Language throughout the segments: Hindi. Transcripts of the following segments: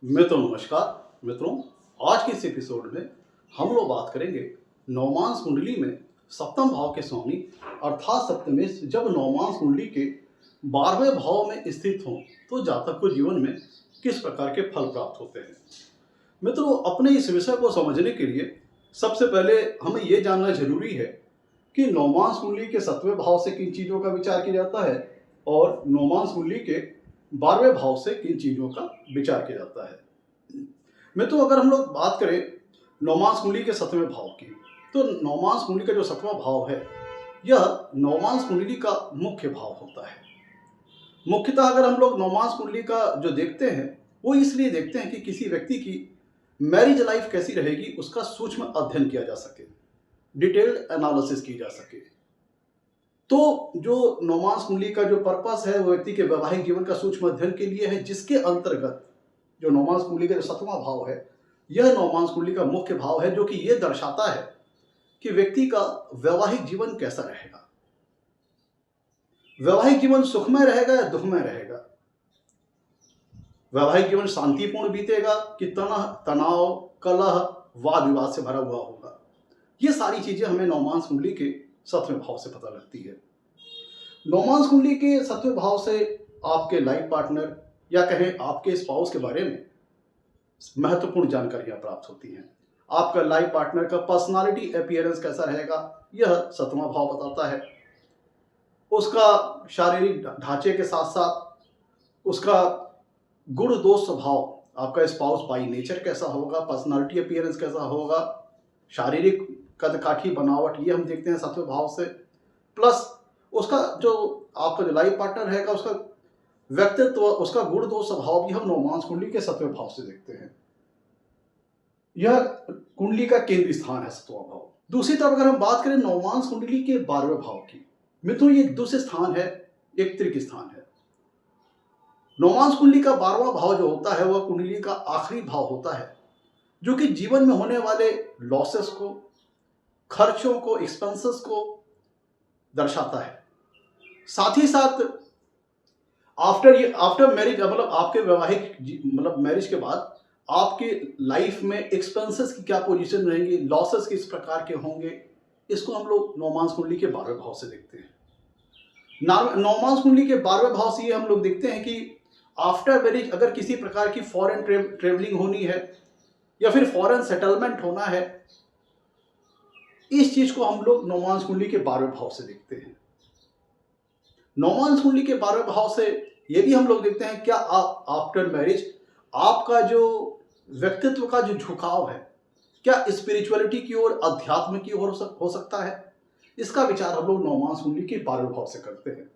नमस्कार मित्रों। आज के इस एपिसोड में हम लोग बात करेंगे नवमांश कुंडली में सप्तम भाव के स्वामी अर्थात सप्तमेश जब नवमांश कुंडली के 12वें भाव में स्थित हों तो जातक को जीवन में किस प्रकार के फल प्राप्त होते हैं। मित्रों, अपने इस विषय को समझने के लिए सबसे पहले हमें ये जानना जरूरी है कि नवमांश कुंडली के 7वें भाव से किन चीज़ों का विचार किया जाता है और नवमांश कुंडली के 12वें भाव से किन चीज़ों का विचार किया जाता है। मित्रों, अगर हम लोग बात करें नवमांश कुंडली के 7वें भाव की, तो नवमांश कुंडली का जो 7वां भाव है यह नवमांश कुंडली का मुख्य भाव होता है। मुख्यतः अगर हम लोग नवमांश कुंडली का जो देखते हैं वो इसलिए देखते हैं कि किसी व्यक्ति की मैरिज लाइफ कैसी रहेगी उसका सूक्ष्म अध्ययन किया जा सके, डिटेल्ड एनालिसिस की जा सके। तो जो नवमांश कुंडली का जो पर्पस है वो व्यक्ति के वैवाहिक जीवन का सूक्ष्म अध्ययन के लिए है, जिसके अंतर्गत जो नवमांश कुंडली का जो 7वां भाव है यह नवमांश कुंडली का मुख्य भाव है, जो कि यह दर्शाता है कि व्यक्ति का वैवाहिक जीवन कैसा रहेगा। वैवाहिक जीवन सुखमय रहेगा या दुखमय रहेगा, वैवाहिक जीवन शांतिपूर्ण बीतेगा कि तनाव, कलह, वाद विवाद से भरा हुआ होगा। ये सारी चीजें हमें नवमांश कुंडली के 7वें भाव से पता लगती है। नवमांश कुंडली के 7वें भाव से आपके लाइफ पार्टनर या कहें आपके स्पाउस के बारे में महत्वपूर्ण जानकारियां प्राप्त होती हैं। आपका लाइफ पार्टनर का पर्सनालिटी अपीयरेंस कैसा रहेगा यह 7वां भाव बताता है। उसका शारीरिक ढांचे के साथ साथ उसका गुण दोष स्वभाव, आपका स्पाउस बाई नेचर कैसा होगा, पर्सनालिटी अपीयरेंस कैसा होगा, शारीरिक कदकाठी बनावट, ये हम देखते हैं 7वें भाव से। प्लस उसका जो आपका जो लाइफ पार्टनर रहेगा उसका व्यक्तित्व, उसका गुण दोष स्वभाव भी हम नवमांश कुंडली के 7वें भाव से देखते हैं। यह कुंडली का केंद्रीय स्थान है 7वां भाव। दूसरी तरफ अगर हम बात करें नवमांश कुंडली के 12वें भाव की, मित्रों ये दूसरे स्थान है, एक त्रिक स्थान है। नवमांश कुंडली का 12वां भाव जो होता है वह कुंडली का आखिरी भाव होता है, जो कि जीवन में होने वाले लॉसेस को, खर्चों को, एक्सपेंसेस को दर्शाता है। साथ ही साथ आफ्टर मैरिज, मतलब आपके वैवाहिक मतलब मैरिज के बाद आपके लाइफ में एक्सपेंसेस की क्या पोजीशन रहेंगी, लॉसेस किस प्रकार के होंगे, इसको हम लोग नवमांश कुंडली के 12वें भाव से देखते हैं। नवमांश कुंडली के 12वें भाव से ये हम लोग देखते हैं कि आफ्टर मैरिज अगर किसी प्रकार की फॉरेन ट्रेवलिंग होनी है या फिर फॉरेन सेटलमेंट होना है, इस चीज को हम लोग नवमांश कुंडली के 12वें भाव से देखते हैं। नवमांश कुंडली के 12वें भाव से ये भी हम लोग देखते हैं क्या आफ्टर मैरिज आपका जो व्यक्तित्व का जो झुकाव है, क्या स्पिरिचुअलिटी की ओर, अध्यात्म की ओर हो सकता है। इसका विचार हम लोग नवमांश कुंडली के 12वें भाव से करते हैं।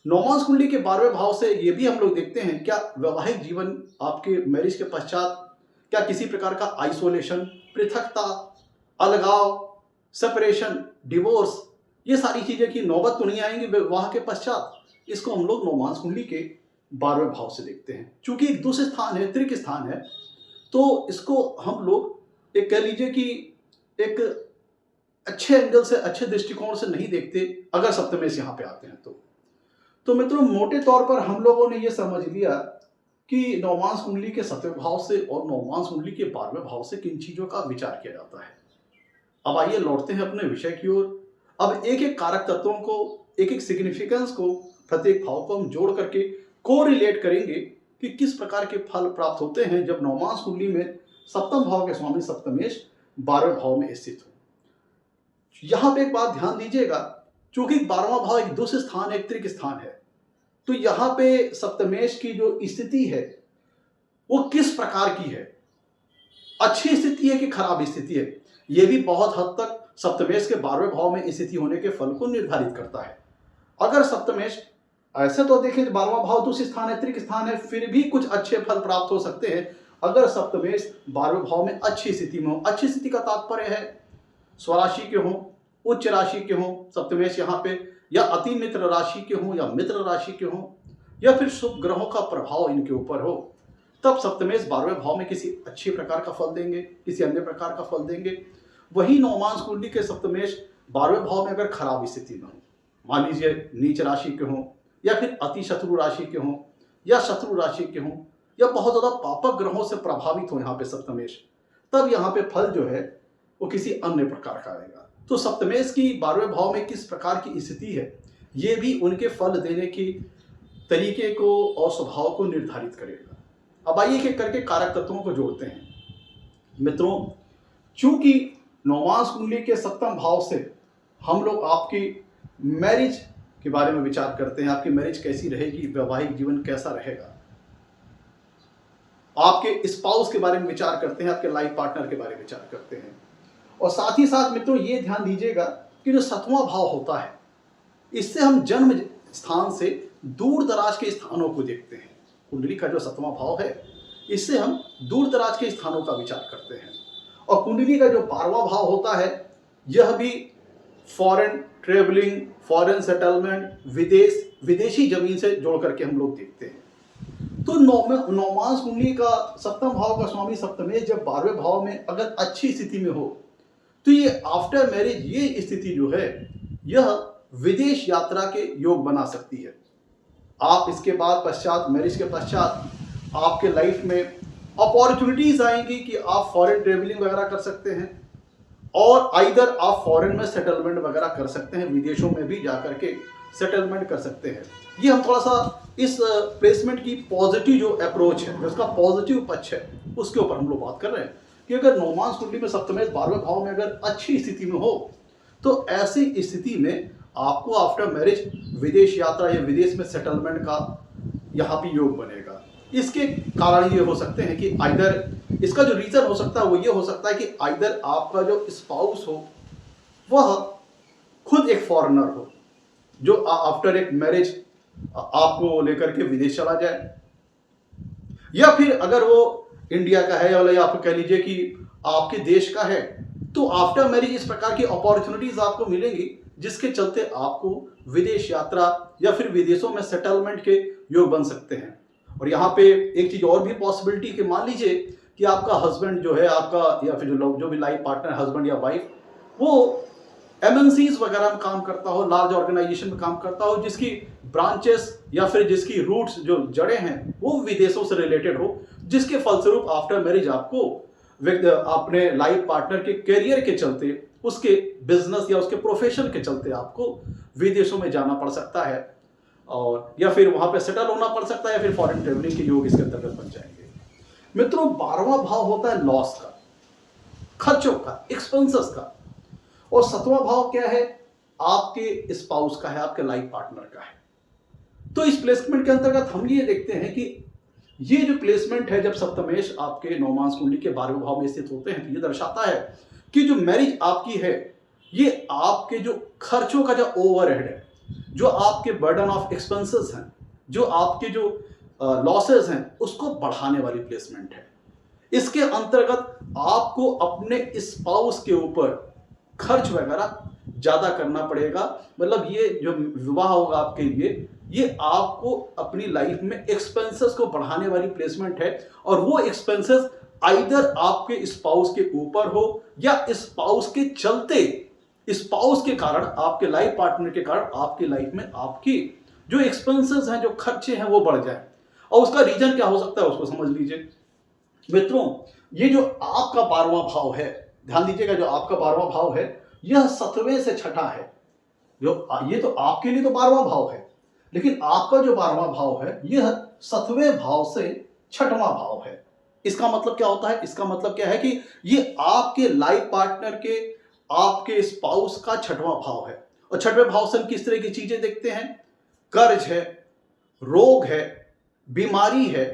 नवमांश कुंडली के 12वें भाव से ये भी हम लोग देखते हैं क्या वैवाहिक जीवन आपके मैरिज के पश्चात क्या किसी प्रकार का आइसोलेशन, पृथकता, अलगाव, सेपरेशन, डिवोर्स, ये सारी चीजें की नौबत तो नहीं आएंगी विवाह के पश्चात। इसको हम लोग नवमांश कुंडली के 12वें भाव से देखते हैं। चूंकि एक दूसरे स्थान है, त्रिक स्थान है, तो इसको हम लोग एक कह लीजिए कि एक अच्छे एंगल से, अच्छे दृष्टिकोण से नहीं देखते अगर सप्तमेश यहाँ पे आते हैं तो मित्रों मोटे तौर पर हम लोगों ने ये समझ लिया कि नवमांश कुंडली के 7वें भाव से और नवमांश कुंडली के 12वें भाव से किन चीजों का विचार किया जाता है। अब आइए लौटते हैं अपने विषय की ओर। अब एक एक कारक तत्वों को, एक एक सिग्निफिकेंस को, प्रत्येक भाव को हम जोड़ करके कोरिलेट करेंगे कि किस प्रकार के फल प्राप्त होते हैं जब नवमांश कुंडली में सप्तम भाव के स्वामी सप्तमेश 12वें भाव में स्थित हो। यहां पे एक बात ध्यान दीजिएगा, चूंकि 12वां भाव एक दूसरे स्थान, एक त्रिक स्थान है, तो यहां पे सप्तमेश की जो स्थिति है वो किस प्रकार की है, अच्छी स्थिति है कि खराब स्थिति है, यह भी बहुत हद तक सप्तमेश के 12वें भाव में स्थिति होने के फल को निर्धारित करता है। अगर सप्तमेश, ऐसे तो देखें 12वां भाव दूसरे स्थान है, त्रिक स्थान है, फिर भी कुछ अच्छे फल प्राप्त हो सकते हैं अगर सप्तमेश 12वें भाव में अच्छी स्थिति में हो। अच्छी स्थिति का तात्पर्य है स्वराशि के हों, उच्च राशि के हों सप्तमेश यहाँ पे, या अति मित्र राशि के हों या मित्र राशि के हों, या फिर शुभ ग्रहों का प्रभाव इनके ऊपर हो, तब सप्तमेश 12वें भाव में किसी अच्छे प्रकार का फल देंगे, किसी अन्य प्रकार का फल देंगे। वही नवमांश कुंडली के सप्तमेश 12वें भाव में अगर खराब स्थिति में हो, मान लीजिए नीच राशि के हों या फिर अति शत्रु राशि के हों या शत्रु राशि के हों, या बहुत ज़्यादा पापक ग्रहों से प्रभावित हो यहाँ पे सप्तमेश, तब यहाँ पे फल जो है वो किसी अन्य प्रकार का आएगा। तो सप्तमेश की 12वें भाव में किस प्रकार की स्थिति है, ये भी उनके फल देने की तरीके को और स्वभाव को निर्धारित करेगा। अब आइए एक करके कारक तत्वों को जोड़ते हैं। मित्रों, चूंकि नौमांस कुंडली के 7वें भाव से हम लोग आपकी मैरिज के बारे में विचार करते हैं, आपकी मैरिज कैसी रहेगी, वैवाहिक जीवन कैसा रहेगा, आपके स्पाउस के बारे में विचार करते हैं, आपके लाइफ पार्टनर के बारे में विचार करते हैं। और साथ ही साथ मित्रों ये ध्यान दीजिएगा कि जो 7वां भाव होता है, इससे हम जन्म स्थान से दूर दराज के स्थानों को देखते हैं। कुंडली का जो 7वां भाव है, इससे हम दूर दराज के स्थानों का विचार करते हैं। और कुंडली का जो 12वां भाव होता है, यह भी फॉरेन ट्रेवलिंग, फॉरेन सेटलमेंट, विदेशी जमीन से जोड़ करके हम लोग देखते हैं। तो नौमांस कुंडली का 7वां भाव का स्वामी सप्तमेश जब 12वें भाव में अगर अच्छी स्थिति में हो, तो ये आफ्टर मैरिज ये स्थिति जो है, यह विदेश यात्रा के योग बना सकती है। आप इसके बाद पश्चात, मैरिज के पश्चात आपके लाइफ में अपॉर्चुनिटीज आएंगी कि आप फॉरेन ट्रेवलिंग वगैरह कर सकते हैं, और आइदर आप फॉरेन में सेटलमेंट वगैरह कर सकते हैं, विदेशों में भी जाकर के सेटलमेंट कर सकते हैं। ये हम थोड़ा सा इस प्लेसमेंट की पॉजिटिव जो अप्रोच है, जो उसका पॉजिटिव पक्ष है, उसके ऊपर हम लोग बात कर रहे हैं कि अगर नौमांस कुंडली में सप्तमेश 12वें भाव में अगर अच्छी स्थिति में हो, तो ऐसी स्थिति में आपको आफ्टर मैरिज विदेश यात्रा या विदेश में सेटलमेंट का यहाँ भी योग बनेगा। इसके कारण ये हो सकते हैं कि आइदर, इसका जो रीजन हो सकता है वो ये हो सकता है कि आइदर आपका जो स्पाउस हो वह खुद एक फॉरेनर हो, जो आफ्टर एक मैरिज आपको लेकर के विदेश चला जाए, या फिर अगर वो इंडिया का है या आप कह लीजिए कि आपके देश का है, तो आफ्टर मैरिज इस प्रकार की अपॉर्चुनिटीज आपको मिलेंगी जिसके चलते आपको विदेश यात्रा या फिर विदेशों में सेटलमेंट के योग बन सकते हैं। और यहाँ पे एक चीज और भी पॉसिबिलिटी कि मान लीजिए कि आपका हस्बैंड जो है आपका, या फिर जो भी लाइफ पार्टनर हस्बैंड या वाइफ, वो एमएनसीज वगैरह में काम करता हो, लार्ज ऑर्गेनाइजेशन में काम करता हो, जिसकी ब्रांचेस या फिर जिसकी रूट्स जो जड़ें हैं वो विदेशों से रिलेटेड हो, जिसके फलस्वरूप आफ्टर मैरिज आपको अपने लाइफ पार्टनर के करियर के चलते, उसके बिजनेस या उसके प्रोफेशन के चलते आपको विदेशों में जाना पड़ सकता है, और या फिर वहां पे सेटल होना पड़ सकता है, या फिर फॉरेन ट्रेवलिंग के योग इसके अंतर्गत बन जाएंगे। मित्रों, 12वां भाव होता है लॉस का, खर्चों का, एक्सपेंसेस का, और 7वां भाव क्या है, आपके स्पाउस का है, आपके लाइफ पार्टनर का है। तो इस प्लेसमेंट के अंतर्गत हम ये देखते हैं कि ये जो प्लेसमेंट है, जब सप्तमेश आपके नौमांस कुंडली के 12वें भाव में स्थित होते हैं, तो ये दर्शाता है कि जो मैरिज आपकी है, ये आपके जो खर्चों का जो ओवरहेड है, जो आपके बर्डन ऑफ एक्सपेंसेस हैं, जो आपके जो लॉसेस हैं, उसको बढ़ाने वाली प्लेसमेंट है। इसके अंतर्गत आपको अपने स्पाउस के ऊपर खर्च वगैरह ज्यादा करना पड़ेगा। मतलब ये जो विवाह होगा आपके लिए, ये आपको अपनी लाइफ में एक्सपेंसेस को बढ़ाने वाली प्लेसमेंट है, और वो एक्सपेंसेस आइदर आपके स्पाउस के ऊपर हो या स्पाउस के चलते, स्पाउस के कारण, आपके लाइफ पार्टनर के कारण आपकी लाइफ में आपकी जो एक्सपेंसेस हैं, जो खर्चे हैं, वो बढ़ जाए। और उसका रीजन क्या हो सकता है, उसको समझ लीजिए। मित्रों, ये जो आपका 12वां भाव है, ध्यान दीजिएगा, जो आपका 12वां भाव है, यह 7वें से छठा है। जो ये तो आपके लिए तो 12वां भाव है, लेकिन आपका जो 12वां भाव है, यह 7वें भाव से 6वां भाव है। इसका मतलब क्या होता है? इसका मतलब क्या है कि ये आपके लाइफ पार्टनर के, आपके स्पाउस का 6वां भाव है। और 6वें भाव से हम किस तरह की चीजें देखते हैं? कर्ज है, रोग है, बीमारी है,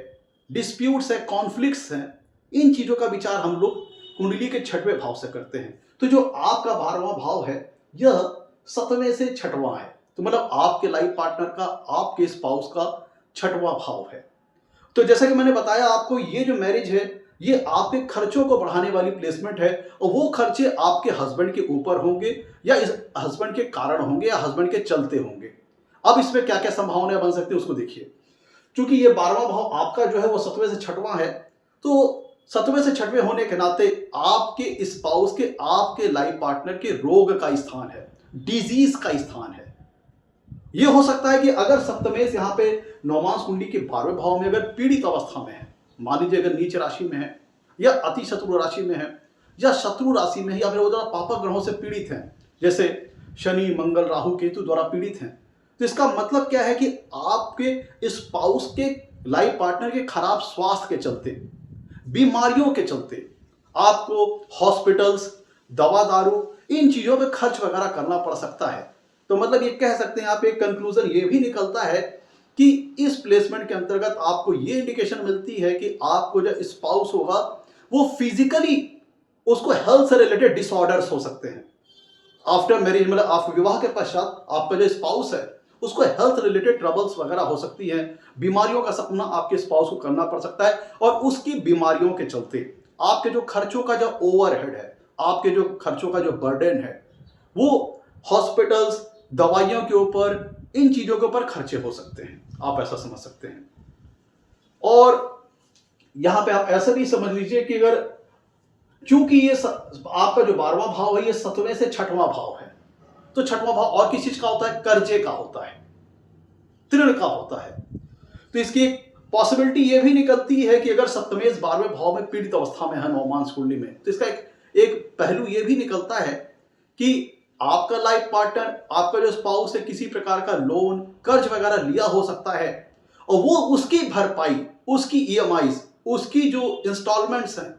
डिस्प्यूट्स है, कॉन्फ्लिक्ट्स हैं। इन चीजों का विचार हम लोग कुंडली के 6वें भाव से करते हैं। तो जो आपका 12वां भाव है, यह 7वें से 6वां है। तो मतलब आपके लाइफ पार्टनर का, आपके स्पाउस का 6वां भाव है। तो जैसा कि मैंने बताया आपको, ये जो मैरिज है, ये आपके खर्चों को बढ़ाने वाली प्लेसमेंट है, और वो खर्चे आपके हस्बैंड के ऊपर होंगे, या इस हस्बैंड के कारण होंगे, या हस्बैंड के चलते होंगे। अब इसमें क्या क्या संभावनाएं बन सकती है उसको देखिए। क्योंकि ये 12वां भाव आपका जो है वो 7वें से 6वां है, तो 7वें से 6वें होने के नाते आपके स्पाउस के, आपके लाइफ पार्टनर के रोग का स्थान है, डिजीज का स्थान है। यह हो सकता है कि अगर सप्तमेश यहाँ पे नौमांस कुंडली के 12वें भाव में अगर पीड़ित अवस्था में है, मान लीजिए अगर नीच राशि में है या अति शत्रु राशि में है या शत्रु राशि में है या फिर वो पापक ग्रहों से पीड़ित हैं, जैसे शनि मंगल राहु केतु द्वारा पीड़ित हैं, तो इसका मतलब क्या है कि आपके स्पाउस के लाइफ पार्टनर के खराब स्वास्थ्य के चलते, बीमारियों के चलते आपको हॉस्पिटल्स, दवा दारू, इन चीजों पे खर्च वगैरह करना पड़ सकता है। तो मतलब ये कह सकते हैं आप, एक कंक्लूजन ये भी निकलता है कि इस प्लेसमेंट के अंतर्गत आपको ये इंडिकेशन मिलती है कि आपको जो स्पाउस होगा वो फिजिकली, उसको हेल्थ से रिलेटेड डिसऑर्डर्स हो सकते हैं। आफ्टर मैरिज, मतलब आपके विवाह के पश्चात आपका जो स्पाउस है उसको हेल्थ रिलेटेड ट्रबल्स वगैरह हो सकती हैं, बीमारियों का सामना आपके स्पाउस को करना पड़ सकता है, और उसकी बीमारियों के चलते आपके जो खर्चों का जो ओवरहेड है, आपके जो खर्चों का जो बर्डन है, वो हॉस्पिटल्स, दवाइयों के ऊपर, इन चीजों के ऊपर खर्चे हो सकते हैं। आप ऐसा समझ सकते हैं। और यहां पे आप ऐसा भी समझ लीजिए कि अगर, चूंकि ये आपका जो 12वां भाव है ये 7वें से 6वां भाव है, तो 6वां भाव और किस चीज का होता है? कर्जे का होता है, ऋण का होता है। तो इसकी एक पॉसिबिलिटी ये भी निकलती है कि अगर सप्तमेश 12वें भाव में पीड़ित अवस्था में है नवमांस कुंडली में, तो इसका एक पहलू ये भी निकलता है कि आपका लाइफ पार्टनर, आपका जो स्पाउस है, किसी प्रकार का लोन, कर्ज वगैरह लिया हो सकता है, और वो उसकी भरपाई, उसकी ईएमआईज, उसकी जो इंस्टॉलमेंट्स हैं,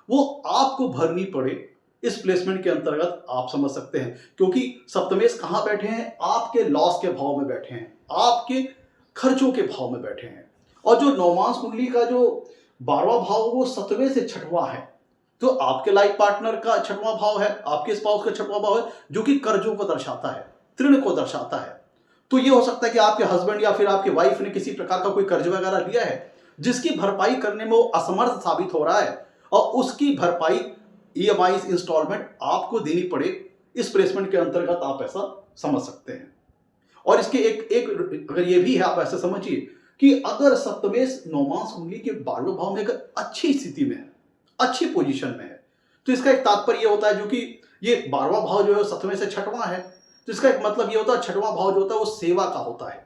वो आपको भरनी पड़े। इस प्लेसमेंट के अंतर्गत आप समझ सकते हैं, क्योंकि सप्तमेश कहां बैठे हैं? आपके लॉस के भाव में बैठे हैं, आपके खर्चों के भाव में बैठे हैं। और जो नवमांस कुंडली का जो 12वां भाव वो 7वें से 6वां है, तो आपके लाइफ पार्टनर का 6वां भाव है, आपके स्पाउस का 6वां भाव है, जो कि कर्जों को दर्शाता है, ऋण को दर्शाता है। तो ये हो सकता है कि आपके हस्बैंड या फिर आपकी वाइफ ने किसी प्रकार का कोई कर्ज वगैरह लिया है, जिसकी भरपाई करने में वो असमर्थ साबित हो रहा है, और उसकी भरपाई, ईएमआई, इंस्टॉलमेंट आपको देनी पड़े। इस प्लेसमेंट के अंतर्गत आप ऐसा समझ सकते हैं। और इसके एक अगर ये भी है, आप ऐसे समझिए कि अगर सप्तमेश नवमांस कुंडली के 12वें भाव में अगर अच्छी स्थिति में है, अच्छी पोजीशन में है, तो इसका एक तात्पर्य ये होता है, जो कि ये 12वां भाव जो है 7वें से 6वां है, तो इसका एक मतलब ये होता है 6वां भाव जो होता है वो सेवा का होता है,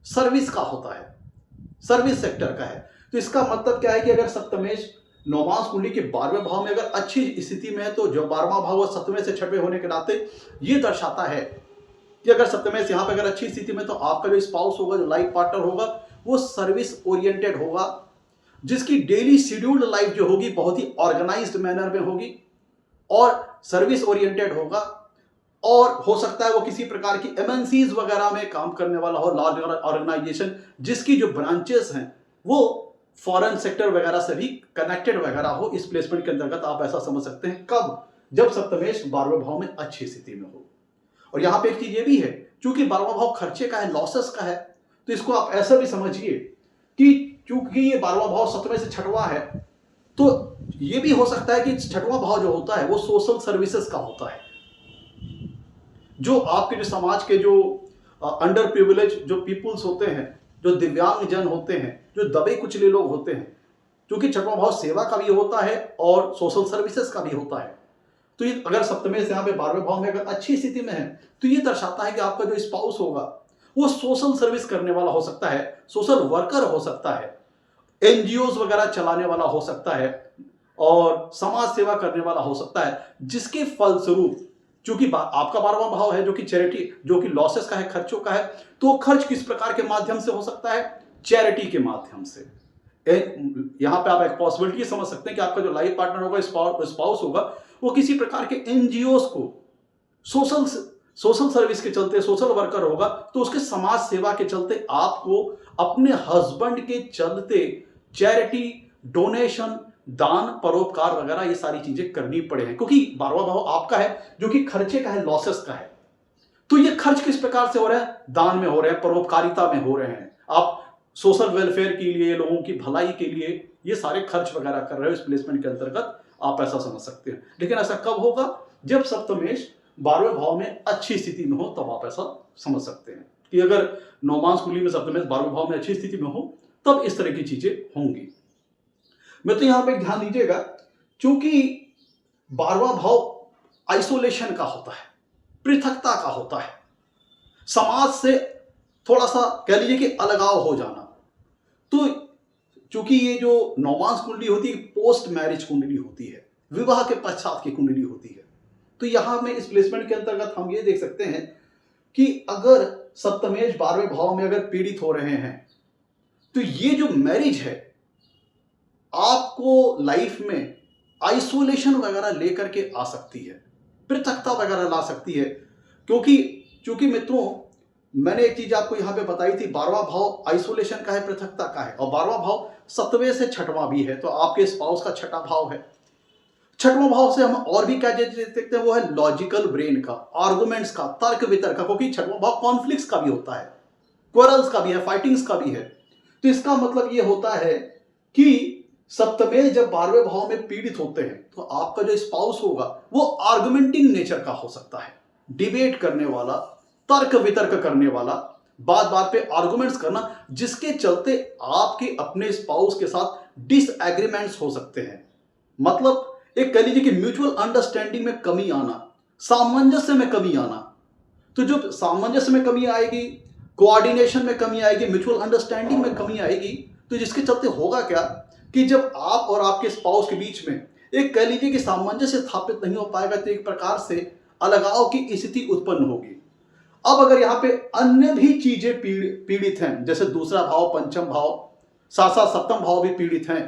सर्विस का होता है, सर्विस सेक्टर का है। तो इसका मतलब क्या है कि अगर सप्तमेश नवमांस कुंडली के 12वें भाव में अगर अच्छी स्थिति में है, तो जो 12वां भाव 7वें से 6वें होने के नाते ये दर्शाता है कि अगर सप्तमेश यहां पर अगर अच्छी स्थिति में, तो आपका जो स्पाउस होगा, जो लाइफ पार्टनर होगा, वो सर्विस ओरिएंटेड होगा, जिसकी डेली शेड्यूल्ड लाइफ जो होगी बहुत ही ऑर्गेनाइज्ड मैनर में होगी और सर्विस ओरिएंटेड होगा। और हो सकता है वो किसी प्रकार की एमएनसीज वगैरह में काम करने वाला हो, लार्ज ऑर्गेनाइजेशन, जिसकी जो ब्रांचेस हैं वो फॉरेन सेक्टर वगैरह से भी कनेक्टेड वगैरह हो। इस प्लेसमेंट के अंतर्गत आप ऐसा समझ सकते हैं। कब? जब सप्तमेश 12वें भाव में अच्छी स्थिति में हो। और यहां पे एक चीज ये भी है, चूंकि 12वां भाव खर्चे का है, लॉसेस का है, तो इसको आप ऐसा भी समझिए कि चूंकि ये 12वां भाव 7वें से 6वां है, तो ये भी हो सकता है कि 6वां भाव जो होता है वो सोशल सर्विसेज का होता है। जो आपके जो समाज के जो अंडर प्रिविलेज जो पीपुल्स होते हैं, जो दिव्यांग जन होते हैं, जो दबे कुचले लोग होते हैं, क्योंकि 6वां भाव सेवा का भी होता है और सोशल सर्विसेज का भी होता है। तो ये अगर सप्तमेश यहाँ पे 12वें भाव में अगर अच्छी स्थिति में है, तो ये दर्शाता है कि आपका जो स्पाउस होगा वो सोशल सर्विस करने वाला हो सकता है, सोशल वर्कर हो सकता है, एनजीओज वगैरह चलाने वाला हो सकता है, और समाज सेवा करने वाला हो सकता है, जिसके फलस्वरूप, चूंकि आपका 12वां भाव है जो कि चैरिटी, जो कि लॉसेस का है, खर्चों का है, तो खर्च किस प्रकार के माध्यम से हो सकता है? चैरिटी के माध्यम से। यहां पे आप एक पॉसिबिलिटी समझ सकते हैं कि आपका जो लाइफ पार्टनर होगा, स्पाउस होगा, वो किसी प्रकार के एनजीओज को सोशल सर्विस के चलते, सोशल वर्कर होगा, तो उसके समाज सेवा के चलते आपको अपने हस्बैंड के चलते चैरिटी, डोनेशन, दान, परोपकार वगैरह ये सारी चीजें करनी पड़े हैं, क्योंकि 12वां भाव आपका है जो कि खर्चे का है, लॉसेस का है। तो ये खर्च किस प्रकार से हो रहे हैं? दान में हो रहे हैं, परोपकारिता में हो रहे हैं, आप सोशल वेलफेयर के लिए, लोगों की भलाई के लिए ये सारे खर्च वगैरह कर रहे हो। इस प्लेसमेंट के अंतर्गत आप ऐसा समझ सकते हैं। लेकिन ऐसा कब होगा? जब सप्तमेश 12वें भाव में अच्छी स्थिति में हो, तब आप ऐसा समझ सकते हैं कि अगर नवमांस कुंडली में सप्तमेश 12वें भाव में अच्छी स्थिति में हो, तब इस तरह की चीजें होंगी। मैं तो यहां पे ध्यान दीजिएगा, क्योंकि 12वां भाव आइसोलेशन का होता है, पृथकता का होता है, समाज से थोड़ा सा कह लीजिए कि अलगाव हो जाना। तो चूंकि ये जो नौमांस कुंडली होती है पोस्ट मैरिज कुंडली होती है, विवाह के पश्चात की कुंडली होती है। तो यहां में इस प्लेसमेंट के अंतर्गत हम ये देख सकते हैं कि अगर सप्तमेश 12वें भाव में अगर पीड़ित हो रहे हैं तो ये जो मैरिज है आपको लाइफ में आइसोलेशन वगैरह लेकर के आ सकती है, पृथकता वगैरह ला सकती है। क्योंकि चूंकि मित्रों मैंने एक चीज आपको यहां पे बताई थी, 12वां भाव आइसोलेशन का है, पृथकता का है, और 12वां भाव 7वें से 6वां भी है, तो आपके स्पाउस का 6वां भाव है। 6वां भाव से हम और भी क्या देख सकते हैं, वो है लॉजिकल ब्रेन का, आर्गुमेंट्स का, तर्क वितर्क का, क्योंकि 6वां भाव कॉन्फ्लिक्ट्स का भी होता है, क्वारल्स का भी है, फाइटिंग्स का भी है। तो इसका मतलब ये होता है कि सप्तमेश जब 12वें भाव में पीड़ित होते हैं तो आपका जो स्पाउस होगा वो आर्गुमेंटिंग नेचर का हो सकता है, डिबेट करने वाला, तर्क वितर्क करने वाला, बात बात पे आर्गुमेंट्स करना, जिसके चलते आपके अपने स्पाउस के साथ डिसएग्रीमेंट्स हो सकते हैं। मतलब एक कह लीजिए कि म्यूचुअल अंडरस्टैंडिंग में कमी आना, सामंजस्य में कमी आना। तो जो सामंजस्य में कमी आएगी, कोऑर्डिनेशन में कमी आएगी, म्यूचुअल अंडरस्टैंडिंग में कमी आएगी, तो जिसके चलते होगा क्या कि जब आप और आपके स्पाउस के बीच में एक कह लीजिए कि सामंजस्य स्थापित नहीं हो पाएगा तो एक प्रकार से अलगाव की स्थिति उत्पन्न होगी। अब अगर यहाँ पे अन्य भी चीजें पीड़ित हैं, जैसे दूसरा भाव, पंचम भाव, साथ साथ सप्तम भाव भी पीड़ित हैं,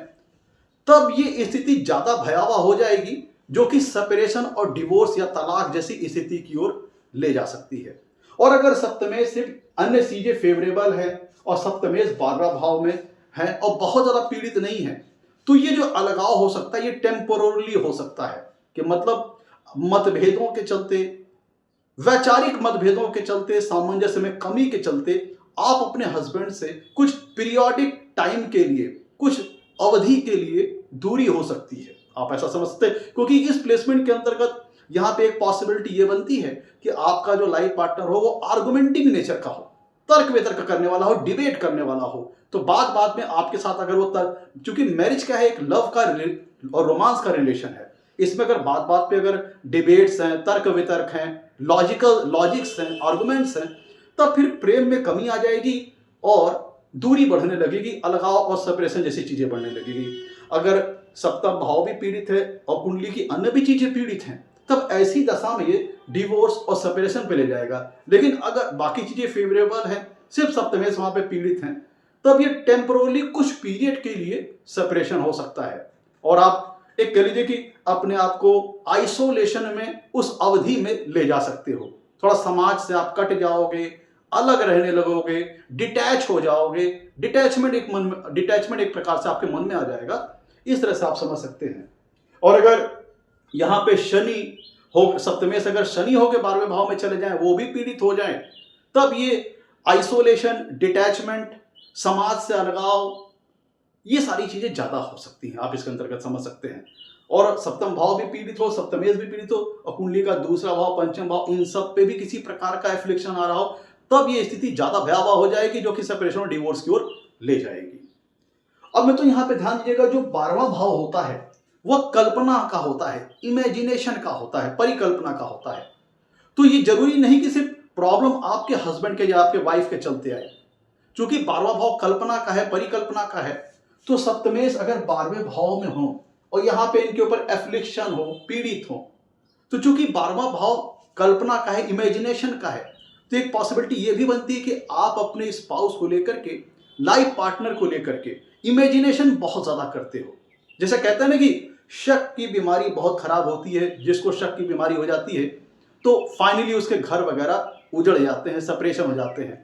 तब ये स्थिति ज्यादा भयावह हो जाएगी, जो कि सेपरेशन और डिवोर्स या तलाक जैसी स्थिति की ओर ले जा सकती है। और अगर सप्तमेश सिर्फ अन्य चीजें फेवरेबल है और सप्तमेश 12वां भाव में है और बहुत ज्यादा पीड़ित नहीं है, तो ये जो अलगाव हो सकता है ये टेम्पोरली हो सकता है, कि मतलब मतभेदों के चलते, वैचारिक मतभेदों के चलते, सामंजस्य में कमी के चलते आप अपने हस्बैंड से कुछ पीरियोडिक टाइम के लिए, कुछ अवधि के लिए दूरी हो सकती है। आप ऐसा समझते हैं, क्योंकि इस प्लेसमेंट के अंतर्गत यहां पे एक पॉसिबिलिटी ये बनती है कि आपका जो लाइफ पार्टनर हो वो आर्गुमेंटिंग नेचर का हो, तर्क वितर्क करने वाला हो, डिबेट करने वाला हो। तो बात बात में आपके साथ अगर वो तर्क, चूंकि मैरिज क्या है, एक लव का और रोमांस का रिलेशन है, इसमें अगर बात बात पे अगर डिबेट्स हैं, तर्क वितर्क हैं, लॉजिक्स हैं, आर्गुमेंट्स हैं, तब फिर प्रेम में कमी आ जाएगी और दूरी बढ़ने लगेगी, अलगाव और सेपरेशन जैसी चीजें बढ़ने लगेगी। अगर सप्तम भाव भी पीड़ित है और कुंडली की अन्य भी चीजें पीड़ित हैं, तब ऐसी दशा में ये डिवोर्स और सेपरेशन पे ले जाएगा। लेकिन अगर बाकी चीजें फेवरेबल हैं, सिर्फ सप्तमेश वहां पे पीड़ित हैं, तब ये टेम्पोरली कुछ पीरियड के लिए सेपरेशन हो सकता है और आप एक कह लीजिए कि अपने आप को आइसोलेशन में उस अवधि में ले जा सकते हो। थोड़ा समाज से आप कट जाओगे, अलग रहने लगोगे, डिटैच हो जाओगे। डिटैचमेंट एक प्रकार से आपके मन में आ जाएगा। इस तरह से आप समझ सकते हैं। और अगर यहाँ पे शनि हो, सप्तमेश अगर शनि हो के 12वें भाव में चले जाएं, वो भी पीड़ित हो जाएं, तब ये आइसोलेशन, डिटैचमेंट, समाज से अलगाव, ये सारी चीजें ज्यादा हो सकती हैं। आप इसके अंतर्गत समझ सकते हैं। और सप्तम भाव भी पीड़ित हो, सप्तमेश भी पीड़ित हो और कुंडली का दूसरा भाव, पंचम भाव, इन सब पे भी किसी प्रकार का एफ्लिक्शन आ रहा हो, तब ये स्थिति ज्यादा भयावह हो जाएगी, जो कि सेपरेशन और डिवोर्स की ओर ले जाएगी। अब मैं तो यहाँ पे ध्यान दीजिएगा, जो 12वां भाव होता है वह कल्पना का होता है, इमेजिनेशन का होता है, परिकल्पना का होता है। तो ये जरूरी नहीं कि सिर्फ प्रॉब्लम आपके हस्बैंड के या आपके वाइफ के चलते आए। चूंकि 12वां भाव कल्पना का है, परिकल्पना का है, तो सप्तमेश अगर 12वें भाव में हो और यहाँ पे इनके ऊपर एफ्लिक्शन हो, पीड़ित हो, तो चूंकि 12वां भाव कल्पना का है, इमेजिनेशन का है, तो एक पॉसिबिलिटी ये भी बनती है कि आप अपने स्पाउस को लेकर के, लाइफ पार्टनर को लेकर के इमेजिनेशन बहुत ज्यादा करते हो। जैसे कहते हैं ना कि शक की बीमारी बहुत खराब होती है, जिसको शक की बीमारी हो जाती है तो फाइनली उसके घर वगैरह उजड़ जाते हैं, सेपरेशन हो जाते हैं।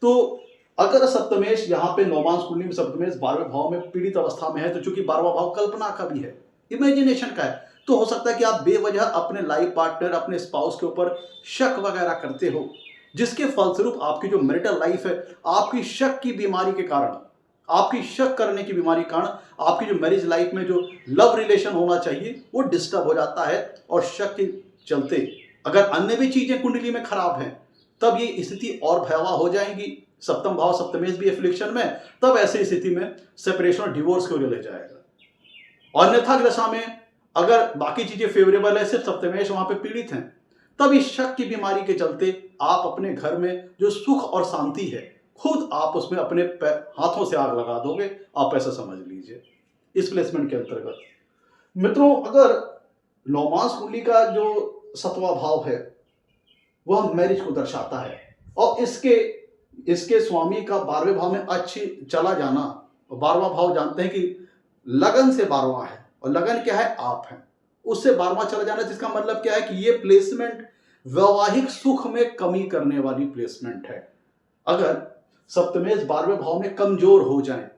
तो अगर सप्तमेश यहाँ पे नौमांस कुंडली में सप्तमेश 12वें भाव में पीड़ित अवस्था में है, तो चूंकि 12वां भाव कल्पना का भी है, इमेजिनेशन का है, तो हो सकता है कि आप बेवजह अपने लाइफ पार्टनर, अपने स्पाउस के ऊपर शक वगैरह करते हो, जिसके फलस्वरूप आपकी जो मैरिटल लाइफ है, आपकी शक की बीमारी के कारण, आपकी शक करने की बीमारी के कारण आपकी जो मैरिज लाइफ में जो लव रिलेशन होना चाहिए वो डिस्टर्ब हो जाता है। और शक के चलते अगर अन्य भी चीजें कुंडली में खराब हैं, तब ये स्थिति और भयावह हो जाएगी। सप्तम भाव सप्तमेश भी एफ्लिक्शन में, तब ऐसी स्थिति में सेपरेशन और डिवोर्स की ओर ले जाएगा। और अन्यथा दशा में अगर बाकी चीजें फेवरेबल है, सिर्फ सप्तमेश वहां पे पीड़ित हैं, तब इस शक की बीमारी के चलते आप अपने घर में जो सुख और शांति है खुद आप उसमें अपने हाथों से आग लगा दोगे, आप ऐसा समझ लीजिए इस प्लेसमेंट के अंतर्गत। मित्रों, अगर नौमांस कुंडली का जो 7वां भाव है वह मैरिज को दर्शाता है, और इसके स्वामी का 12वें भाव में अच्छी चला जाना, और 12वां भाव जानते हैं कि लगन से 12वां है, और लगन क्या है, आप हैं, उससे 12वां चला जाना, जिसका मतलब क्या है कि ये प्लेसमेंट वैवाहिक सुख में कमी करने वाली प्लेसमेंट है। अगर सप्तमेश 12वें भाव में कमजोर हो जाए,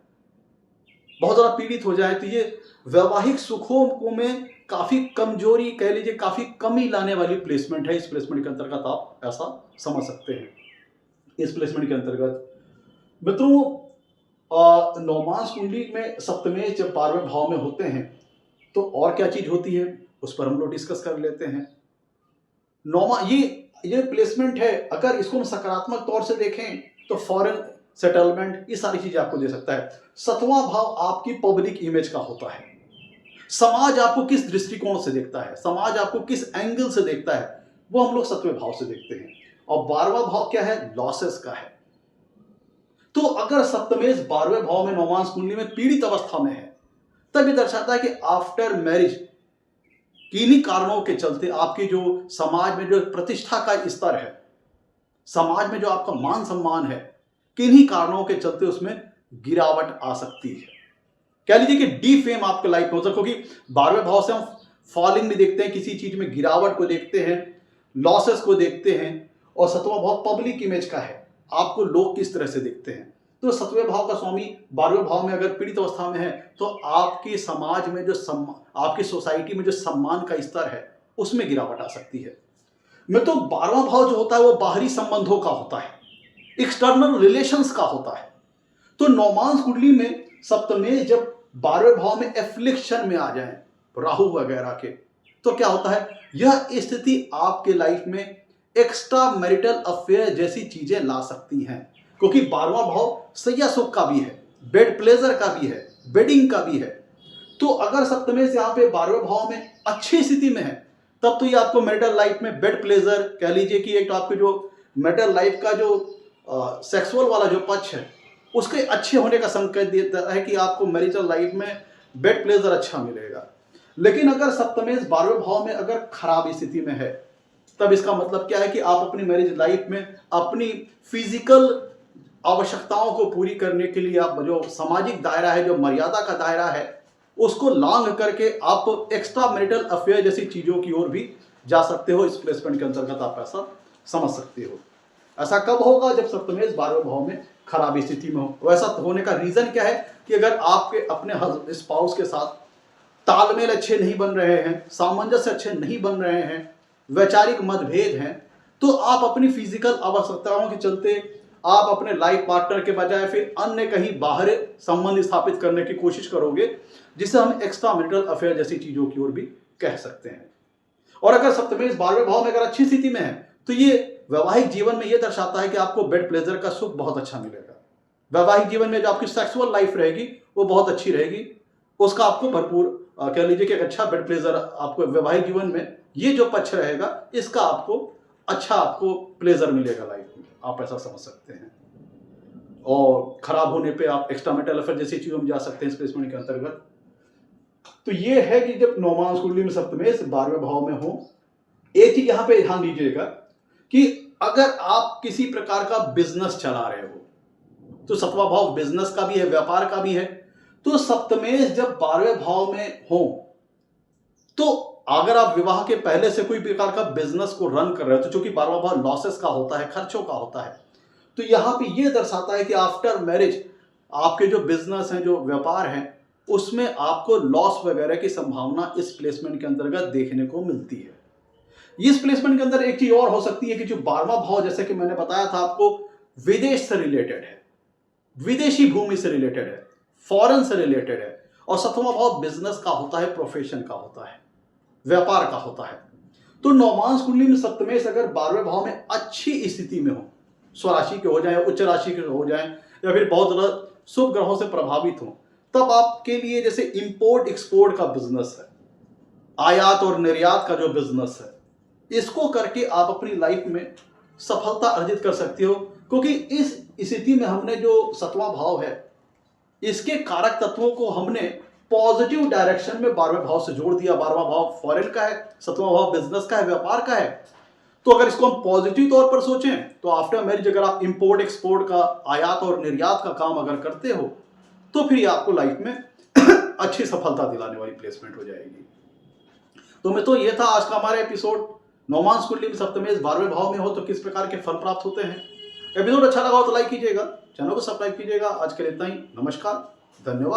बहुत ज्यादा पीड़ित हो जाए, तो ये वैवाहिक सुखों को में काफी कमजोरी, कह लीजिए काफी कमी लाने वाली प्लेसमेंट है। इस प्लेसमेंट के अंतर्गत आप ऐसा समझ सकते हैं। इस प्लेसमेंट के अंतर्गत मित्रों, नौमांस कुंडली में सप्तमेश जब 12वें भाव में होते हैं तो और क्या चीज होती है, उस पर हम लोग डिस्कस कर लेते हैं। ये प्लेसमेंट है, अगर इसको हम सकारात्मक तौर से देखें तो फॉरेन सेटलमेंट, ये सारी चीजें आपको दे सकता है। 7वां भाव आपकी पब्लिक इमेज का होता है, समाज आपको किस दृष्टिकोण से देखता है, समाज आपको किस एंगल से देखता है, वो हम लोग 7वें भाव से देखते हैं। और 12वां भाव क्या है, लॉसेस का है। तो अगर सप्तमेश 12वें भाव में नौमांस कुंडली में पीड़ित अवस्था में है, तब ये दर्शाता है कि आफ्टर मैरिज किन्हीं कारणों के चलते आपकी जो समाज में जो प्रतिष्ठा का स्तर है, समाज में जो आपका मान सम्मान है, किन्हीं कारणों के चलते उसमें गिरावट आ सकती है। कह लीजिए कि डीफेम आपके लाइफ में हो सकता है, क्योंकि 12वें भाव से हम फॉलिंग में देखते हैं, किसी चीज में गिरावट को देखते हैं, लॉसेस को देखते हैं। और 7वां भाव पब्लिक इमेज का है, आपको लोग किस तरह से देखते हैं। तो 7वें भाव का स्वामी 12वें भाव में अगर पीड़ित अवस्था में है, तो आपकी समाज में जो आपकी सोसाइटी में जो सम्मान का स्तर है, उसमें गिरावट आ सकती है। मैं तो 12वां भाव जो होता है वो बाहरी संबंधों का होता है, एक्सटर्नल रिलेशंस का होता है। तो नौमांस कुंडली में सप्तमेश जब 12वें भाव में एफ्लिक्शन में आ जाए राहु वगैरह के, तो क्या होता है, यह स्थिति आपके लाइफ में एक्स्ट्रा मैरिटल अफेयर जैसी चीजें ला सकती हैं। क्योंकि 12वां भाव सैया सुख का भी है, बेड प्लेजर का भी है, बेडिंग का भी है। तो अगर सप्तमेश यहाँ पे 12वें भाव में अच्छी स्थिति में है, तब तो ये आपको मैरिटल लाइफ में बेड प्लेजर, कह लीजिए कि एक तो आपके जो मैरिटल लाइफ का जो सेक्सुअल वाला जो पक्ष है, उसके अच्छे होने का संकेत देता है कि आपको मैरिटल लाइफ में बेड प्लेजर अच्छा मिलेगा। लेकिन अगर सप्तमेश 12वें भाव में अगर खराब स्थिति में है, तब इसका मतलब क्या है कि आप अपनी मैरिज लाइफ में अपनी फिजिकल आवश्यकताओं को पूरी करने के लिए आप जो सामाजिक दायरा है, जो मर्यादा का दायरा है, उसको लांघ करके आप एक्स्ट्रा मैरिटल अफेयर जैसी चीजों की ओर भी जा सकते हो। इस प्लेसमेंट के अंतर्गत आप ऐसा समझ सकते हो। ऐसा कब होगा, जब सप्तमेश 12वें भाव में खराब स्थिति में हो। वैसा होने का रीजन क्या है कि अगर आपके अपने स्पाउस के साथ तालमेल अच्छे नहीं बन रहे हैं, सामंजस्य अच्छे नहीं बन रहे हैं, वैचारिक मतभेद हैं, तो आप अपनी फिजिकल आवश्यकताओं के चलते आप अपने लाइफ पार्टनर के बजाय फिर अन्य कहीं बाहर संबंध स्थापित करने की कोशिश करोगे, जिसे हम एक्स्ट्रा मैरिटल अफेयर जैसी चीजों की ओर भी कह सकते हैं। और अगर सप्तमेश 12वें भाव में अगर अच्छी स्थिति में है, तो ये वैवाहिक जीवन में यह दर्शाता है कि आपको बेड प्लेजर का सुख बहुत अच्छा मिलेगा। वैवाहिक जीवन में जो आपकी सेक्सुअल लाइफ रहेगी वो बहुत अच्छी रहेगी, उसका आपको भरपूर कह लीजिए कि एक अच्छा बेड प्लेजर आपको वैवाहिक जीवन में ये जो पक्ष रहेगा, इसका आपको प्लेजर मिलेगा लाइफ में, आप ऐसा समझ सकते हैं। और खराब होने पे आप एक्स्ट्रा मैरिटल अफेयर जैसी चीजों में जा सकते हैं इस प्लेसमेंट के अंतर्गत। तो ये है कि जब नौमांस कुंडली में सप्तमेश 12वें भाव में हो, एक चीज यहां पे ध्यान दीजिएगा कि अगर आप किसी प्रकार का बिजनेस चला रहे हो, तो 7वां भाव बिजनेस का भी है, व्यापार का भी है। तो सप्तमेश जब 12वें भाव में हो, तो अगर आप विवाह के पहले से कोई प्रकार का बिजनेस को रन कर रहे हो, तो चूंकि 12वां भाव लॉसेस का होता है, खर्चों का होता है, तो यहां पे ये दर्शाता है कि आफ्टर मैरिज आपके जो बिजनेस हैं, जो व्यापार हैं, उसमें आपको लॉस वगैरह की संभावना इस प्लेसमेंट के अंतर्गत देखने को मिलती है। इस प्लेसमेंट के अंदर एक चीज और हो सकती है कि जो 12वां भाव, जैसे कि मैंने बताया था आपको, विदेश से रिलेटेड है, विदेशी भूमि से रिलेटेड है, फॉरेन से रिलेटेड है। और 7वां भाव बिजनेस का होता है, प्रोफेशन का होता है, व्यापार का होता है। तो नौमांस कुंडली में सप्तमेश अगर 12वें भाव में अच्छी स्थिति में हो, स्वराशि के हो जाए, उच्च राशि के हो जाए, या फिर बहुत ज्यादा शुभ ग्रहों से प्रभावित हो, तब आपके लिए जैसे इंपोर्ट एक्सपोर्ट का बिजनेस है, आयात और निर्यात का जो बिजनेस है, इसको करके आप अपनी लाइफ में सफलता अर्जित कर सकते हो। क्योंकि इस स्थिति में हमने जो 7वां भाव है इसके कारक तत्वों को हमने पॉजिटिव डायरेक्शन में 12वें भाव से जोड़ दिया। 12वां भाव फॉरेन का है, 7वां भाव बिजनेस का है, व्यापार का है। तो अगर इसको हम पॉजिटिव तौर पर सोचें तो आफ्टर मैरिज अगर आप इंपोर्ट एक्सपोर्ट का, आयात और निर्यात का काम अगर करते हो तो फिर ये आपको लाइफ में अच्छी सफलता दिलाने वाली प्लेसमेंट हो जाएगी। तो मैं तो ये था आज का हमारा एपिसोड। नौमांस कुंडली में सप्तमेश 12वें भाव में हो तो किस प्रकार के फल प्राप्त होते हैं। एपिसोड अच्छा लगा हो तो लाइक कीजिएगा, चैनल को सब्सक्राइब कीजिएगा। आज के लिए इतना ही। नमस्कार, धन्यवाद।